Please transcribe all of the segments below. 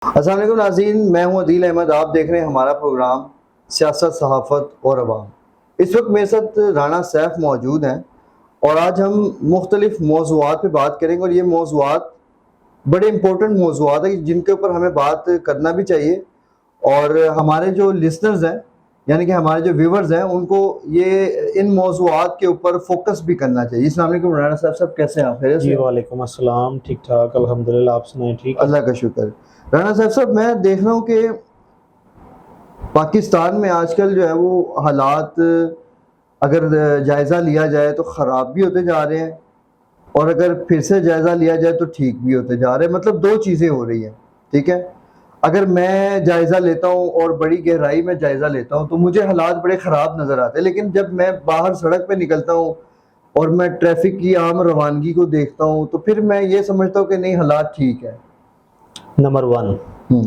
السلام علیکم ناظرین، میں ہوں عدیل احمد. آپ دیکھ رہے ہیں ہمارا پروگرام سیاست، صحافت اور عوام. اس وقت میرے ساتھ رانا سیف موجود ہیں اور آج ہم مختلف موضوعات پہ بات کریں گے، اور یہ موضوعات بڑے امپورٹنٹ موضوعات ہیں جن کے اوپر ہمیں بات کرنا بھی چاہیے، اور ہمارے جو لسنرز ہیں یعنی کہ ہمارے جو ویورز ہیں ان کو یہ ان موضوعات کے اوپر فوکس بھی کرنا چاہیے. السلام علیکم رانا صاحب، کیسے ہیں آپ؟ خیریت سے؟ جی وعلیکم السلام، ٹھیک ٹھاک الحمدللہ. آپ سنائیں؟ ٹھیک ہے اللہ کا شکر. رانا صاحب میں دیکھ رہا ہوں کہ پاکستان میں آج کل جو ہے وہ حالات اگر جائزہ لیا جائے تو خراب بھی ہوتے جا رہے ہیں، اور اگر پھر سے جائزہ لیا جائے تو ٹھیک بھی ہوتے جا رہے ہیں. مطلب دو چیزیں ہو رہی ہیں. ٹھیک ہے، اگر میں جائزہ لیتا ہوں اور بڑی گہرائی میں جائزہ لیتا ہوں تو مجھے حالات بڑے خراب نظر آتے ہیں، لیکن جب میں باہر سڑک پہ نکلتا ہوں اور میں ٹریفک کی عام روانگی کو دیکھتا ہوں تو پھر میں یہ سمجھتا ہوں کہ نہیں، حالات ٹھیک ہے. نمبر 1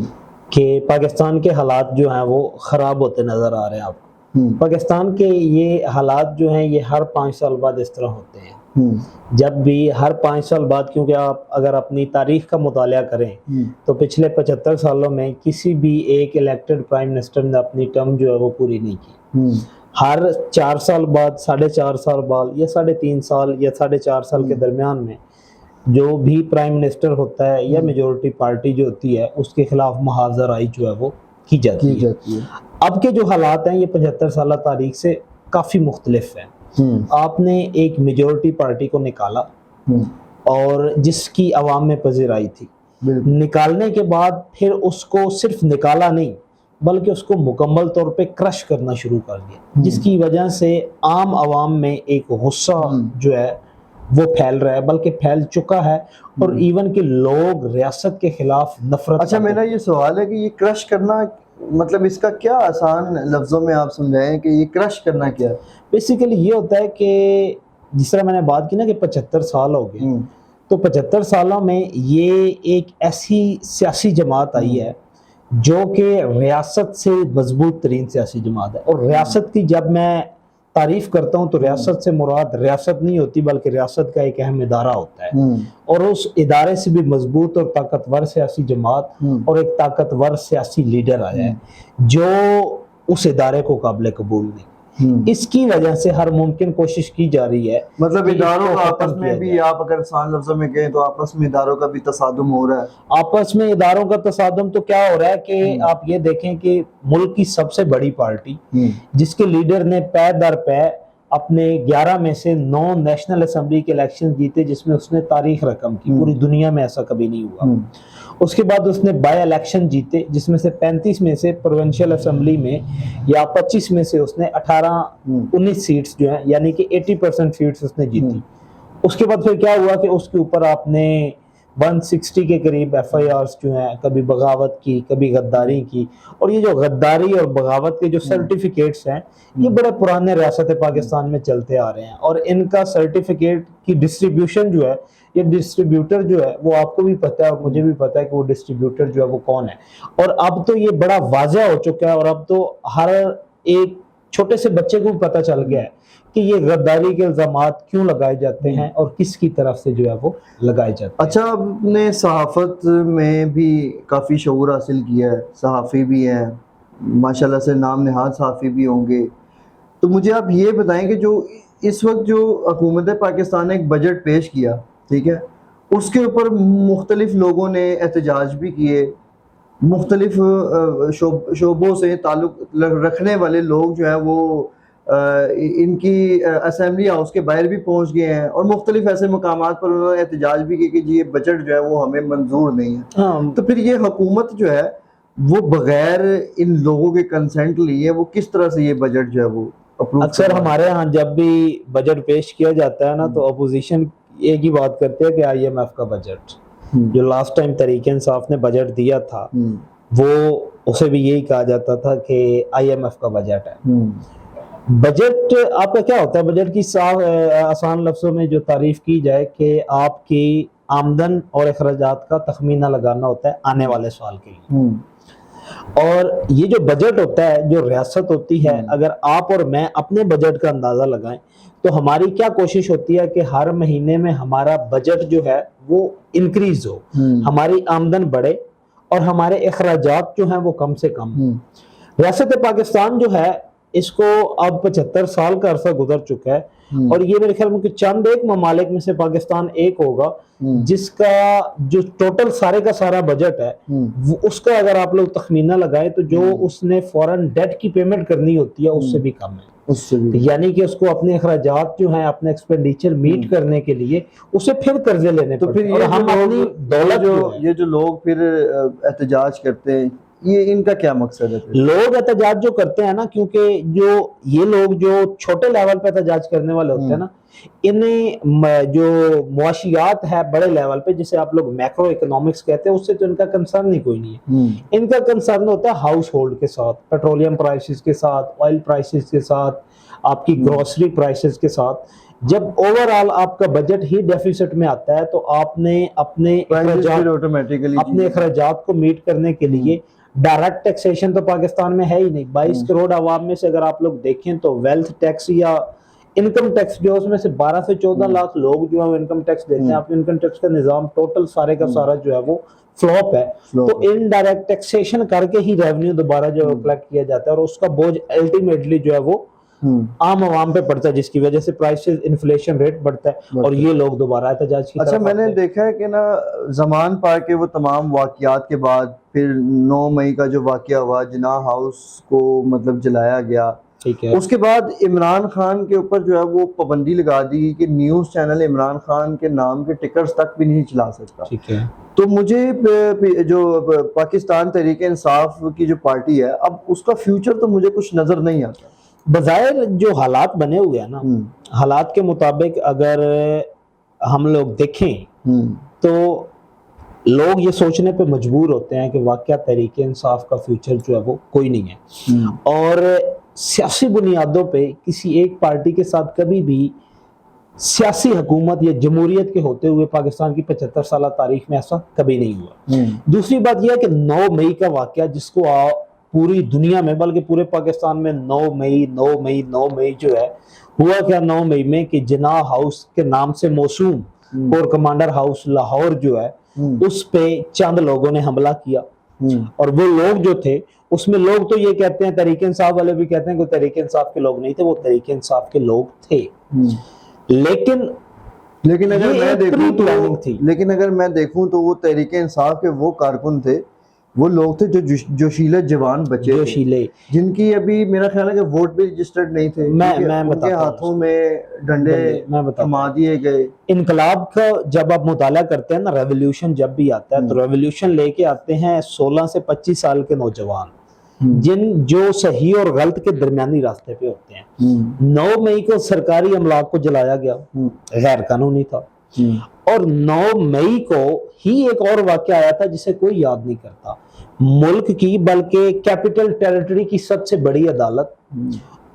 کہ پاکستان کے حالات جو ہیں وہ خراب ہوتے نظر آ رہے ہیں آپ کو. پاکستان کے یہ حالات جو ہیں یہ ہر 5 سال بعد اس طرح ہوتے ہیں. جب بھی ہر 5 سال بعد، کیونکہ آپ اگر اپنی تاریخ کا مطالعہ کریں تو پچھلے 75 سالوں میں کسی بھی ایک الیکٹڈ پرائم منسٹر نے اپنی ٹرم جو ہے وہ پوری نہیں کی. ہر 4 سال بعد، 4.5 سال بعد، یا 3.5 سال یا 4.5 سال کے درمیان میں جو بھی پرائم منسٹر ہوتا ہے یا میجورٹی پارٹی جو ہوتی ہے اس کے خلاف محاذ رائی جو ہے وہ کی جاتی ہے. اب کے جو حالات ہیں یہ 75 سالہ تاریخ سے کافی مختلف ہیں. آپ نے ایک میجورٹی پارٹی کو نکالا اور جس کی عوام میں پذیرائی تھی، نکالنے کے بعد پھر اس کو صرف نکالا نہیں بلکہ اس کو مکمل طور پہ کرش کرنا شروع کر دیا، جس کی وجہ سے عام عوام میں ایک غصہ جو ہے وہ پھیل رہا ہے، بلکہ پھیل چکا ہے، اور ایون کہ لوگ ریاست کے خلاف نفرت. اچھا، میرا یہ سوال ہے کہ یہ کرش کرنا مطلب اس کا کیا آسان لفظوں میں آپ سمجھائیں کہ یہ کرش کرنا کیا ہے؟ بیسیکلی یہ ہوتا ہے کہ جس طرح میں نے بات کی نا کہ 75 سال ہو گئے، تو 75 سالوں میں یہ ایک ایسی سیاسی جماعت آئی ہے جو کہ ریاست سے مضبوط ترین سیاسی جماعت ہے. اور ریاست کی جب میں تعریف کرتا ہوں تو ریاست سے مراد ریاست نہیں ہوتی بلکہ ریاست کا ایک اہم ادارہ ہوتا ہے، اور اس ادارے سے بھی مضبوط اور طاقتور سیاسی جماعت اور ایک طاقتور سیاسی لیڈر آیا ہے جو اس ادارے کو قابل قبول نہیں. اس کی وجہ سے ہر ممکن کوشش کی جا رہی ہے. مطلب اداروں کا آپس میں بھی، آپ اگر آسان لفظوں میں کہیں تو آپس میں اداروں کا بھی تصادم ہو رہا ہے. آپس میں اداروں کا تصادم تو کیا ہو رہا ہے کہ آپ یہ دیکھیں کہ ملک کی سب سے بڑی پارٹی جس کے لیڈر نے پے در پے اپنے 11 میں سے 9 نیشنل اسمبلی کے الیکشن جیتے، جس میں اس نے تاریخ رقم کی، پوری دنیا میں ایسا کبھی نہیں ہوا. اس کے بعد اس نے بائی الیکشن جیتے جس میں سے 35 میں سے پروونشل اسمبلی میں یا 25 میں سے اس نے 19 سیٹس جو ہیں یعنی کہ 80% سیٹس اس نے جیتی. اس کے بعد پھر کیا ہوا کہ اس کے اوپر آپ نے 160 کے قریب ایف آئی آرز جو ہیں، کبھی بغاوت کی، کبھی غداری کی. اور یہ جو غداری اور بغاوت کے جو سرٹیفکیٹس ہیں یہ بڑے پرانے ریاست پاکستان میں چلتے آ رہے ہیں، اور ان کا سرٹیفکیٹ کی ڈسٹریبیوشن جو ہے، یہ ڈسٹریبیوٹر جو ہے وہ آپ کو بھی پتہ ہے اور مجھے بھی پتہ ہے کہ وہ ڈسٹریبیوٹر جو ہے وہ کون ہے. اور اب تو یہ بڑا واضح ہو چکا ہے، اور اب تو ہر ایک چھوٹے سے بچے کو پتہ چل گیا ہے کہ یہ غداری کے الزامات کیوں لگائے جاتے ہیں اور کس کی طرف سے جو ہے وہ لگائے جاتے ہیں. اچھا، آپ نے صحافت میں بھی کافی شعور حاصل کیا ہے، صحافی بھی ہیں ماشاءاللہ سے، نام نہاد صحافی بھی ہوں گے، تو مجھے آپ یہ بتائیں کہ جو اس وقت جو حکومت پاکستان نے ایک بجٹ پیش کیا، ٹھیک ہے، اس کے اوپر مختلف لوگوں نے احتجاج بھی کیے، مختلف شعبوں سے تعلق رکھنے والے لوگ جو ہیں وہ ان کی اسمبلی ہاؤس کے باہر بھی پہنچ گئے ہیں، اور مختلف ایسے مقامات پر انہوں نے احتجاج بھی کیا کہ جی یہ بجٹ جو ہے وہ ہمیں منظور نہیں ہے. تو پھر یہ حکومت جو ہے وہ بغیر ان لوگوں کے کنسنٹ لیے وہ کس طرح سے یہ بجٹ جو ہے وہ اکثر ہمارے ہاں جب بھی بجٹ پیش کیا جاتا ہے نا تو اپوزیشن ایک ہی بات کرتے ہیں کہ آئی ایم ایف کا بجٹ، جو لاسٹ ٹائم تحریک انصاف نے بجٹ دیا تھا وہ اسے بھی یہی کہا جاتا تھا کہ آئی ایم ایف کا بجٹ ہے. بجٹ آپ کا کیا ہوتا ہے؟ بجٹ کی آسان لفظوں میں جو تعریف کی جائے کہ آپ کی آمدن اور اخراجات کا تخمینہ لگانا ہوتا ہے آنے والے سال کے لیے. اور یہ جو بجٹ ہوتا ہے، جو ریاست ہوتی ہے، اگر آپ اور میں اپنے بجٹ کا اندازہ لگائیں تو ہماری کیا کوشش ہوتی ہے کہ ہر مہینے میں ہمارا بجٹ جو ہے وہ انکریز ہو، ہماری آمدن بڑھے اور ہمارے اخراجات جو ہیں وہ کم سے کم. ریاست پاکستان جو ہے اس کو اب 75 سال کا عرصہ گزر چکا ہے, اور یہ میرے خیال میں کہ چند ایک ممالک میں سے پاکستان ایک ہوگا جس کا جو ٹوٹل سارے کا سارا بجٹ ہے اس کا اگر آپ لوگ تخمینہ لگائیں تو جو اس نے فورن ڈیٹ کی پیمنٹ کرنی ہوتی ہے اس سے بھی کم ہے. یعنی کہ اس کو اپنے اخراجات جو ہیں اپنے ایکسپینڈیچر میٹ کرنے کے لیے اسے پھر قرضے لینے پڑتے ہیں. اور ہم اپنی دولت یہ جو لوگ پھر احتجاج کرتے ہیں, یہ ان کا کیا مقصد ہے؟ لوگ احتجاج جو کرتے ہیں نا, کیونکہ جو یہ لوگ جو چھوٹے لیول پہ احتجاج کرنے والے ہوتے ہیں نا, انہیں جو معاشیات ہے بڑے لیول پہ جسے آپ لوگ میکرو اکنامکس کہتے ہیں, اس سے تو ان کا کنسرن ہی کوئی نہیں ہے. ان کا کنسرن ہوتا ہے ہاؤس ہولڈ کے ساتھ, پیٹرولیم پرائسز کے ساتھ, آئل پرائسز کے ساتھ, آپ کی گروسری پرائسز کے ساتھ. جب اوور آل آپ کا بجٹ ہی ڈیفیسٹ میں آتا ہے تو آپ نے اپنے اخراجات کو میٹ کرنے کے لیے ڈائریکٹ ٹیکسیشن تو پاکستان میں ہے ہی نہیں. 22 کروڑ عوام میں سے اگر آپ لوگ دیکھیں تو ویلتھ ٹیکس یا انکم ٹیکس جو اس میں سے 12 سے 14 لاکھ لوگ جو ہے انکم ٹیکس دیتے ہیں. آپ انکم ٹیکس کا نظام ٹوٹل سارے کا سارا جو ہے وہ فلوپ ہے. تو ان ڈائریکٹ ٹیکسیشن کر کے ہی ریونیو دوبارہ جو ہے کلیکٹ کیا جاتا ہے, اور اس کا بوجھ الٹیمیٹلی جو ہے وہ عام عوام پہ پڑتا ہے, جس کی وجہ سے پرائسز انفلیشن ریٹ بڑھتا ہے اور یہ لوگ دوبارہ احتجاج کی طرف. اچھا, میں نے دیکھا ہے کہ نا زمان پار کے وہ تمام واقعات کے بعد پھر 9 مئی کا جو واقعہ ہوا, جناح ہاؤس کو مطلب جلایا گیا, اس کے بعد عمران خان کے اوپر جو ہے وہ پابندی لگا دی کہ نیوز چینل عمران خان کے نام کے ٹکرز تک بھی نہیں چلا سکتا. تو مجھے جو پاکستان تحریک انصاف کی جو پارٹی ہے, اب اس کا فیوچر تو مجھے کچھ نظر نہیں آتا. بظاہر جو حالات بنے ہوئے ہیں نا, حالات کے مطابق اگر ہم لوگ دیکھیں تو لوگ یہ سوچنے پہ مجبور ہوتے ہیں کہ واقعہ تحریک انصاف کا فیوچر جو ہے وہ کوئی نہیں ہے. اور سیاسی بنیادوں پہ کسی ایک پارٹی کے ساتھ کبھی بھی سیاسی حکومت یا جمہوریت کے ہوتے ہوئے پاکستان کی 75 سالہ تاریخ میں ایسا کبھی نہیں ہوا. دوسری بات یہ ہے کہ 9 مئی کا واقعہ, جس کو پوری دنیا میں بلکہ پورے پاکستان میں 9 مئی جو ہے ہوا کیا 9 مئی میں کہ جناح ہاؤس کے نام سے موسوم کور کمانڈر ہاؤس لاہور جو ہے اس پہ چند لوگوں نے حملہ کیا. اور وہ لوگ جو تھے اس میں لوگ تو یہ کہتے ہیں, تحریک انصاف والے بھی کہتے ہیں کہ تحریک انصاف کے لوگ نہیں تھے, وہ تحریک انصاف کے لوگ تھے. لیکن اگر میں دیکھوں تو وہ تحریک انصاف کے وہ کارکن تھے, وہ لوگ تھے جو جوشیلے جوان بچے تھے, جن کی ابھی میرا خیال ہے کہ ووٹ بھی رجسٹرڈ نہیں تھے. ان کے ہاتھوں میں ڈنڈے تھما دیے گئے. انقلاب کا جب آپ مطالعہ کرتے ہیں نا, ریولیوشن جب بھی آتا ہے تو ریولیوشن لے کے آتے ہیں 16 سے 25 سال کے نوجوان, جو صحیح اور غلط کے درمیانی راستے پہ ہوتے ہیں. 9 مئی کو سرکاری املاک کو جلایا گیا, غیر قانونی تھا. اور 9 مئی کو ہی ایک اور واقعہ آیا تھا جسے کوئی یاد نہیں کرتا, ملک کی بلکہ کیپٹل ٹیریٹری کی سب سے بڑی عدالت,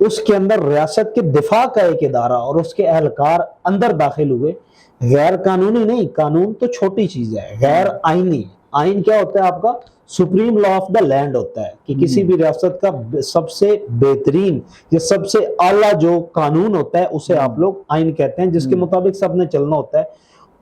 اس کے اندر ریاست کے دفاع کا ایک ادارہ اور اس کے اہلکار اندر داخل ہوئے. غیر قانونی نہیں, قانون تو چھوٹی چیز ہے, غیر آئینی. آئین کیا ہوتا ہے آپ کا؟ Supreme law of the land ہوتا ہے, کہ کسی بھی ریاست کا سب سے بہترین یا سب سے اعلیٰ جو قانون ہوتا ہے اسے آپ لوگ آئین کہتے ہیں, جس کے مطابق سب نے چلنا ہوتا ہے.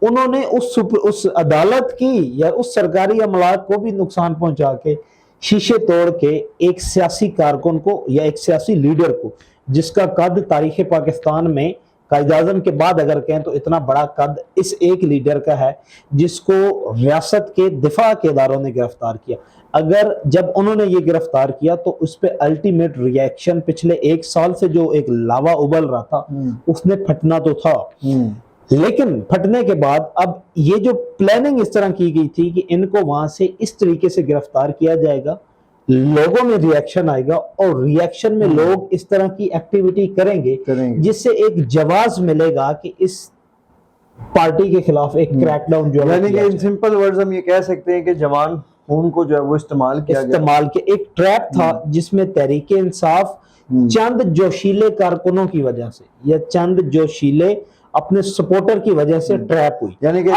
انہوں نے اس عدالت کی یا اس سرکاری املاک کو بھی نقصان پہنچا کے, شیشے توڑ کے, ایک سیاسی کارکن کو یا ایک سیاسی لیڈر کو, جس کا قد تاریخ پاکستان میں قائد اعظم کے بعد اگر کہیں تو اتنا بڑا قد اس ایک لیڈر کا ہے, جس کو ریاست کے دفاع کے اداروں نے گرفتار کیا. اگر جب انہوں نے یہ گرفتار کیا تو اس پہ الٹیمیٹ ری ایکشن پچھلے 1 سال سے جو ایک لاوا ابل رہا تھا اس نے پھٹنا تو تھا. لیکن پھٹنے کے بعد اب یہ جو پلاننگ اس طرح کی گئی تھی کہ ان کو وہاں سے اس طریقے سے گرفتار کیا جائے گا, لوگوں میں ری ایکشن آئے گا, اور ری ایکشن میں لوگ اس طرح کی ایکٹیویٹی کریں گے جس سے ایک جواز ملے گا کہ اس پارٹی کے خلاف ایک کریک ڈاؤن جو ہے, یعنی کہ ان سمپل ورڈز ہم یہ کہہ سکتے ہیں کہ جوان خون کو جو ہے وہ استعمال کیا ایک ٹریپ تھا جس میں تحریک انصاف چند جوشیلے کارکنوں کی وجہ سے یا چند جوشیلے اپنے سپورٹر کی وجہ سے ٹریپ ہوئی. یعنی کہ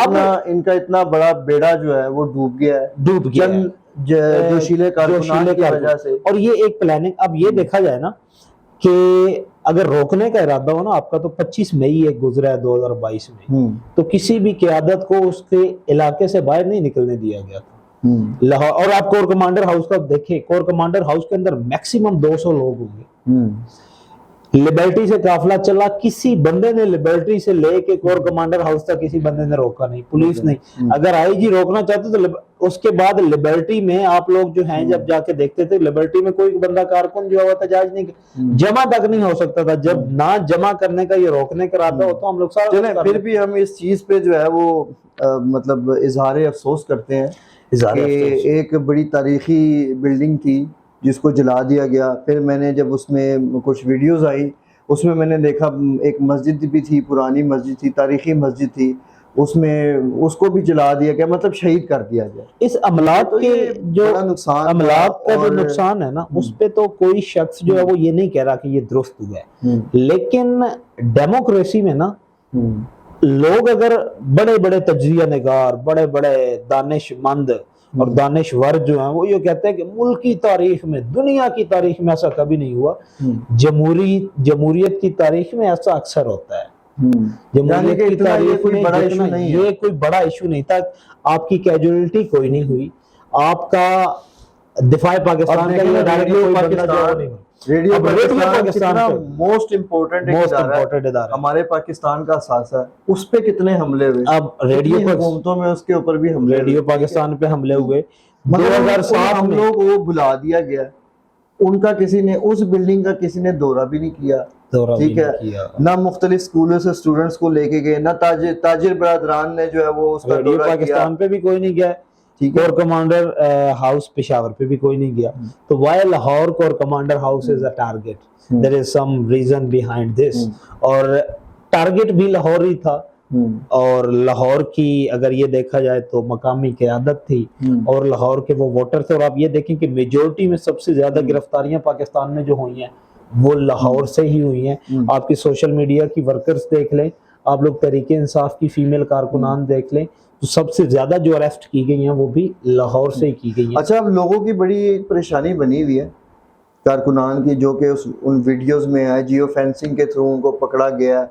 ان کا اتنا بڑا بیڑا جو ہے وہ ڈوب گیا ہے جوشیلے کارکنوں کی وجہ سے. اور یہ ایک پلاننگ, اب یہ دیکھا جائے نا کہ اگر روکنے کا ارادہ ہو نا آپ کا, تو 25 مئی ایک گزرا ہے 2022 میں, تو کسی بھی قیادت کو اس کے علاقے سے باہر نہیں نکلنے دیا گیا تھا. لاہور. اور آپ کور کمانڈر ہاؤس کا دیکھیں, کور کمانڈر ہاؤس کے اندر میکسیمم 200 لوگ ہوں گے. لبرٹی سے قافلہ چلا, کسی بندے نے لبرٹی سے لے کے کور کمانڈر ہاؤس تک کسی بندے نے روکا نہیں, پولیس نہیں. اگر آئی جی روکنا چاہتے تو اس کے بعد لبرٹی میں آپ لوگ جو ہیں جب جا کے دیکھتے تھے, لبرٹی میں کوئی بندہ کارکن جو ہوا احتجاج نہیں جمع تک نہیں ہو سکتا تھا. جب نہ جمع کرنے کا یہ روکنے کا ارادہ ہو تو ہم لوگ سارے, پھر بھی ہم اس چیز پہ جو ہے وہ مطلب اظہار افسوس کرتے ہیں کہ ایک بڑی تاریخی بلڈنگ تھی جس کو جلا دیا گیا. پھر میں نے جب اس میں کچھ ویڈیوز آئی, اس میں نے دیکھا ایک مسجد بھی تھی, پرانی مسجد تھی, تاریخی مسجد تھی, اس میں اس کو بھی جلا دیا گیا, مطلب شہید کر دیا گیا. اس عملات کے جو عملات کا جو نقصان ہے نا, اس پہ تو کوئی شخص جو ہے وہ یہ نہیں کہہ رہا کہ یہ درست ہوا ہے. لیکن ڈیموکریسی میں نا لوگ اگر بڑے بڑے تجزیہ نگار, بڑے بڑے دانش مند اور دانشور جو ہیں وہ یہ کہتے ہیں کہ ملک کی تاریخ میں, دنیا کی تاریخ میں ایسا کبھی نہیں ہوا. جمہوریت کی تاریخ میں ایسا اکثر ہوتا ہے. جمہوریت کی تاریخ میں یہ کوئی بڑا ایشو نہیں تھا. آپ کی کیجولیٹی کوئی نہیں ہوئی, آپ کا دفاع پاکستان کا ریڈیو پاکستان موسٹ امپورٹنٹ ادارہ ہمارے پاکستان کا اثاثہ ہے, اس پہ کتنے حملے ہوئے. اب ریڈیو حکومتوں میں اس کے اوپر بھی حملے, ریڈیو پاکستان پہ حملے ہوئے. 2007 ہم لوگ وہ بلا دیا گیا, ان کا کسی نے اس بلڈنگ کا کسی نے دورہ بھی نہیں کیا. ٹھیک ہے, نہ مختلف اسکولوں سے اسٹوڈنٹس کو لے کے گئے, نہ تاجر برادران نے جو ہے وہ اس کا ریڈیو پاکستان پہ بھی کوئی نہیں گیا. کور کمانڈر ہاؤس پشاور پہ بھی کوئی نہیں گیا. تو why Lahore corps commander house is a target, there is some reason behind this. اور ٹارگیٹ بھی لاہور ہی تھا, اور لاہور کی اگر یہ دیکھا جائے تو مقامی قیادت تھی اور لاہور کے وہ ووٹر تھے. اور آپ یہ دیکھیں کہ میجورٹی میں سب سے زیادہ گرفتاریاں پاکستان میں جو ہوئی ہیں وہ لاہور سے ہی ہوئی ہیں. آپ کی سوشل میڈیا کی ورکرز دیکھ لیں, آپ لوگ تحریک انصاف کی فیمیل کارکنان دیکھ لیں, تو سب سے زیادہ جو اریسٹ کی گئی ہیں وہ بھی لاہور سے ہی کی گئی ہیں. اچھا, اب لوگوں کی بڑی ایک پریشانی بنی ہوئی ہے کارکنان کی, جو کہ ان ویڈیوز میں ہے, جیو فینسنگ کے تھرو ان کو پکڑا گیا ہے.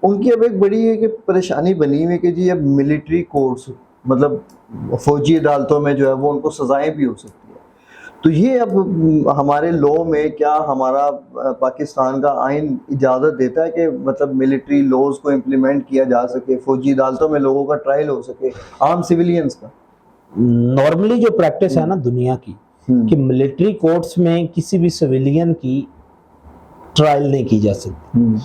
ان کی اب ایک بڑی ایک پریشانی بنی ہوئی ہے کہ جی اب ملٹری کورٹس, مطلب فوجی عدالتوں میں جو ہے وہ ان کو سزائیں بھی ہو سکتی ہیں. تو یہ اب ہمارے لو میں کیا ہمارا پاکستان کا آئین اجازت دیتا ہے کہ مطلب ملٹری لوز کو امپلیمنٹ کیا جا سکے, فوجی عدالتوں میں لوگوں کا ٹرائل ہو سکے, عام سویلینز کا؟ نارملی جو پریکٹس ہے نا دنیا کی کہ ملٹری کورٹس میں کسی بھی سویلین کی ٹرائل نہیں کی جا سکتی.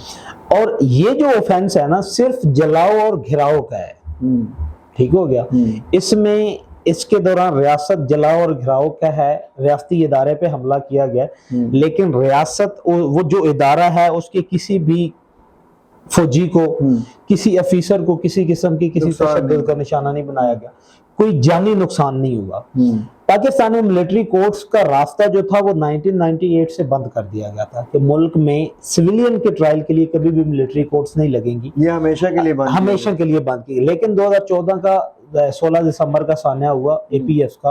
اور یہ جو اوفینس ہے نا صرف جلاؤ اور گھراؤ کا ہے. ٹھیک ہو گیا, اس میں اس کے دوران ریاست جلاؤ اور گھراؤ کا ہے, ریاستی ادارے پہ حملہ کیا گیا, لیکن ریاست وہ جو ادارہ ہے اس کے کسی بھی فوجی کو, کسی افیسر کو کسی قسم کی کسی تشدد کا نشانہ نہیں بنایا گیا, کوئی جانی نقصان نہیں ہوا. پاکستان میں ملٹری کورٹس کا راستہ جو تھا وہ 1998 سے بند کر دیا گیا تھا کہ ملک میں سویلین کے ٹرائل کے لیے کبھی بھی ملٹری کورٹس نہیں لگیں گی, یہ ہمیشہ کے لیے بند, ہمیشہ کے لیے بند کی. لیکن 2014 کا 16 دسمبر کا سانحہ ہوا اے پی ایف کا,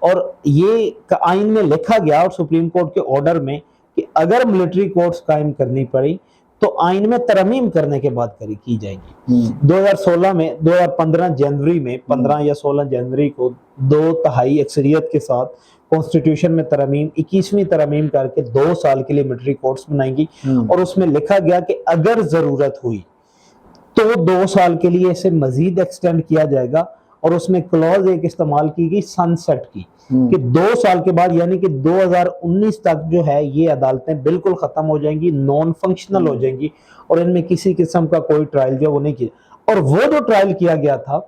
اور یہ آئین میں لکھا گیا اور سپریم کورٹ کے آرڈر میں کہ اگر ملٹری کورٹس قائم کرنی پڑی تو آئین میں ترمیم کرنے کے بعد کی جائے گی. 2016 میں 2015 جنوری میں 15 یا 16 جنوری کو 2/3 اکثریت کے ساتھ کانسٹیٹیوشن میں ترمیم 21ویں ترمیم کر کے 2 سال کے لیے ملٹری کورٹس بنائیں گی. اور اس میں لکھا گیا کہ اگر ضرورت ہوئی تو 2 سال کے لیے اسے مزید ایکسٹینڈ کیا جائے گا. اور اس میں کلوز ایک استعمال کی گئی سن سیٹ کی کہ 2 سال کے بعد یعنی کہ 2019 تک جو ہے یہ عدالتیں بالکل ختم ہو جائیں گی, نان فنکشنل ہو جائیں گی, اور ان میں کسی قسم کا کوئی ٹرائل جو وہ نہیں کیا. اور وہ جو ٹرائل کیا گیا تھا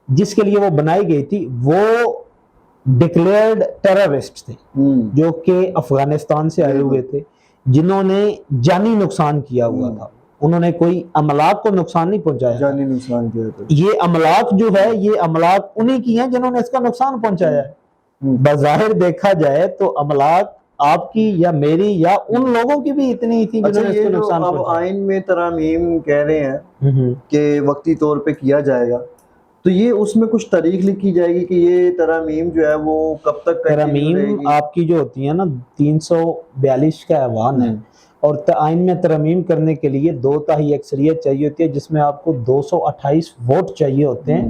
جس کے لیے وہ بنائی گئی تھی وہ ڈکلیئرڈ ٹیررسٹ تھے جو کہ افغانستان سے آئے ہوئے تھے, جنہوں نے جانی نقصان کیا ہوا تھا. انہوں نے کوئی عملات کو نقصان نہیں پہنچایا, جانی نقصان کیا تھا. یہ عملات جو ہے یہ عملات انہی کی ہیں جنہوں نے اس کا نقصان پہنچایا ہے. بظاہر دیکھا جائے تو عملات آپ کی یا میری یا ان لوگوں کی بھی اتنی ہی تھی جنہوں نے اس کو نقصان پہنچایا. اب آئین میں ترامیم کہہ رہے ہیں کہ وقتی طور پہ کیا جائے گا, تو یہ اس میں کچھ تاریخ لکھی جائے گی کہ یہ ترامیم جو ہے وہ کب تک ترامیم آپ کی جو ہوتی ہے نا 342 کا ایوان ہے, اور آئین میں ترمیم کرنے کے لیے 2/3 اکثریت چاہیے ہوتی ہے, جس میں آپ کو 228 ووٹ چاہیے ہوتے ہیں